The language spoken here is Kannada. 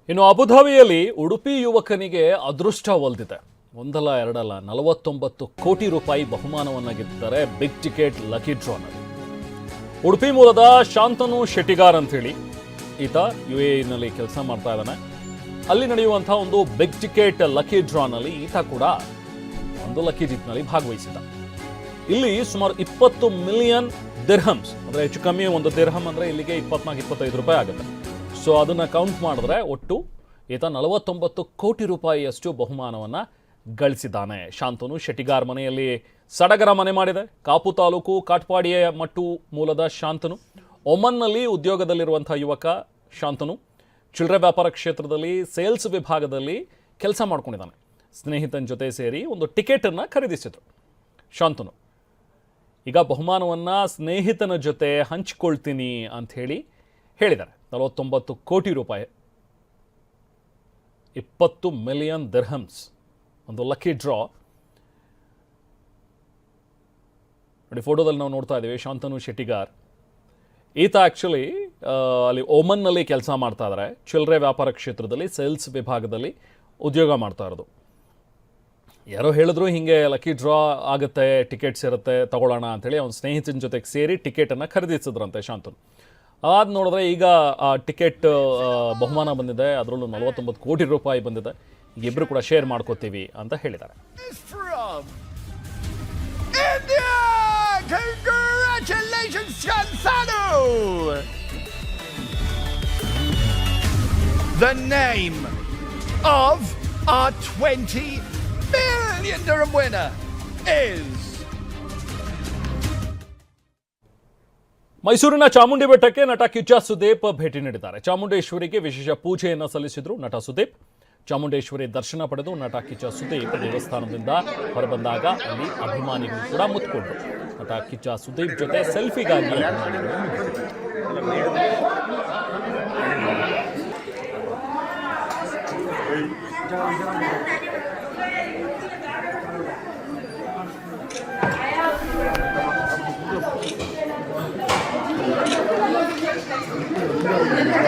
ಇನ್ನು ಅಬುಧಾಬಿಯಲ್ಲಿ ಉಡುಪಿ ಯುವಕನಿಗೆ ಅದೃಷ್ಟ ಒಲ್ದಿದೆ. ಒಂದಲ್ಲ ಎರಡಲ್ಲ 49 ಕೋಟಿ ರೂಪಾಯಿ ಬಹುಮಾನವನ್ನು ಗೆದ್ದಿದ್ದಾರೆ ಬಿಗ್ ಟಿಕೆಟ್ ಲಕ್ಕಿ ಡ್ರಾನಲ್ಲಿ. ಉಡುಪಿ ಮೂಲದ ಶಾಂತನು ಶೆಟ್ಟಿಗಾರ್ ಅಂತ ಹೇಳಿ ಈತ UAEನಲ್ಲಿ ಕೆಲಸ ಮಾಡ್ತಾ ಇದ್ದಾನೆ. ಅಲ್ಲಿ ನಡೆಯುವಂತಹ ಒಂದು ಬಿಗ್ ಟಿಕೆಟ್ ಲಕ್ಕಿ ಡ್ರಾನಲ್ಲಿ ಈತ ಕೂಡ ಒಂದು ಲಕ್ಕಿ ಜಿತ್ನಲ್ಲಿ ಭಾಗವಹಿಸಿದ. ಇಲ್ಲಿ ಸುಮಾರು 20 ಮಿಲಿಯನ್ ದಿರ್ಹಮ್ಸ್ ಅಂದ್ರೆ ಹೆಚ್ಚು ಕಮ್ಮಿ ಒಂದು ದಿರ್ಹಮ್ ಅಂದ್ರೆ ಇಲ್ಲಿಗೆ 24-25 ರೂಪಾಯಿ ಆಗುತ್ತೆ. ಸೊ ಅದನ್ನ ಕೌಂಟ್ ಮಾಡಿದ್ರೆ ಒಟ್ಟು ಈತ 49 ಕೋಟಿ ರೂಪಾಯಿಯಷ್ಟು ಬಹುಮಾನವನ್ನ ಗಳಿಸಿದ್ದಾನೆ. ಶಾಂತನು ಶೆಟ್ಟಿಗಾರ್ ಮನೆಯಲ್ಲಿ ಸಡಗರ ಮನೆ ಮಾಡಿದೆ. ಕಾಪು ತಾಲೂಕು ಕಾಟ್ಪಾಡಿಯ ಮಟ್ಟು ಮೂಲದ ಶಾಂತನು ಒಮನ್ನಲ್ಲಿ ಉದ್ಯೋಗದಲ್ಲಿರುವಂತಹ ಯುವಕ ಶಾಂತನು ಚಿಲ್ಲರೆ ವ್ಯಾಪಾರ ಕ್ಷೇತ್ರದಲ್ಲಿ ಸೇಲ್ಸ್ ವಿಭಾಗದಲ್ಲಿ ಕೆಲಸ ಮಾಡ್ಕೊಂಡಿದ್ದಾನೆ. ಸ್ನೇಹಿತನ ಜೊತೆ ಸೇರಿ ಒಂದು ಟಿಕೆಟನ್ನು ಖರೀದಿಸಿದ್ರು. ಶಾಂತನು ಈಗ ಬಹುಮಾನವನ್ನು ಸ್ನೇಹಿತನ ಜೊತೆ ಹಂಚಿಕೊಳ್ತೀನಿ ಅಂತ ಹೇಳಿದ್ದಾರೆ. 49 ಕೋಟಿ ರೂಪಾಯಿ, 20 ಮಿಲಿಯನ್ ದಿರ್ಹಮ್ಸ್, ಒಂದು ಲಕ್ಕಿ ಡ್ರಾ. ನೋಡಿ, ಫೋಟೋದಲ್ಲಿ ನಾವು ನೋಡ್ತಾ ಇದ್ದೀವಿ ಶಾಂತನು ಶೆಟ್ಟಿಗಾರ್. ಈತ ಆ್ಯಕ್ಚುಲಿ ಅಲ್ಲಿ ಓಮನ್ನಲ್ಲಿ ಕೆಲಸ ಮಾಡ್ತಾ ಇದ್ದಾರೆ. ಚಿಲ್ಲರೆ ವ್ಯಾಪಾರ ಕ್ಷೇತ್ರದಲ್ಲಿ ಸೇಲ್ಸ್ ವಿಭಾಗದಲ್ಲಿ ಉದ್ಯೋಗ ಮಾಡ್ತಾ ಇರೋದು. ಯಾರೋ ಹೇಳಿದ್ರು ಹಿಂಗೆ ಲಕ್ಕಿ ಡ್ರಾ ಆಗುತ್ತೆ, ಟಿಕೆಟ್ಸ್ ಇರುತ್ತೆ, ತಗೊಳ್ಳೋಣ ಅಂಥೇಳಿ ಅವನ ಸ್ನೇಹಿತನ ಜೊತೆಗೆ ಸೇರಿ ಟಿಕೆಟನ್ನು ಖರೀದಿಸಿದ್ರಂತೆ ಶಾಂತನು. ಅದು ನೋಡಿದ್ರೆ ಈಗ ಆ ಟಿಕೆಟ್ ಬಹುಮಾನ ಬಂದಿದೆ, ಅದರಲ್ಲೂ 49 ಕೋಟಿ ರೂಪಾಯಿ ಬಂದಿದೆ. ಈಗ ಇಬ್ಬರು ಕೂಡ ಶೇರ್ ಮಾಡ್ಕೋತೀವಿ ಅಂತ ಹೇಳಿದ್ದಾರೆ. The name of our 20 million dirham winner is ಮೈಸೂರಿನ ಚಾಮುಂಡಿ ಬೆಟ್ಟಕ್ಕೆ ನಟ ಕಿಚ್ಚ ಸುದೀಪ್ ಭೇಟಿ ನೀಡಿದ್ದಾರೆ. ಚಾಮುಂಡೇಶ್ವರಿಗೆ ವಿಶೇಷ ಪೂಜೆಯನ್ನು ಸಲ್ಲಿಸಿದ್ರು ನಟ ಸುದೀಪ್. ಚಾಮುಂಡೇಶ್ವರಿ ದರ್ಶನ ಪಡೆದು ನಟ ಕಿಚ್ಚ ಸುದೀಪ್ ದೇವಸ್ಥಾನದಿಂದ ಹೊರಬಂದಾಗ ಅಲ್ಲಿ ಅಭಿಮಾನಿಗಳು ಕೂಡ ಮುತ್ಕೊಂಡ್ರು. ನಟ ಕಿಚ್ಚ ಸುದೀಪ್ ಜೊತೆ ಸೆಲ್ಫಿಗಾಗಿ ಅಭಿಮಾನಿಗಳು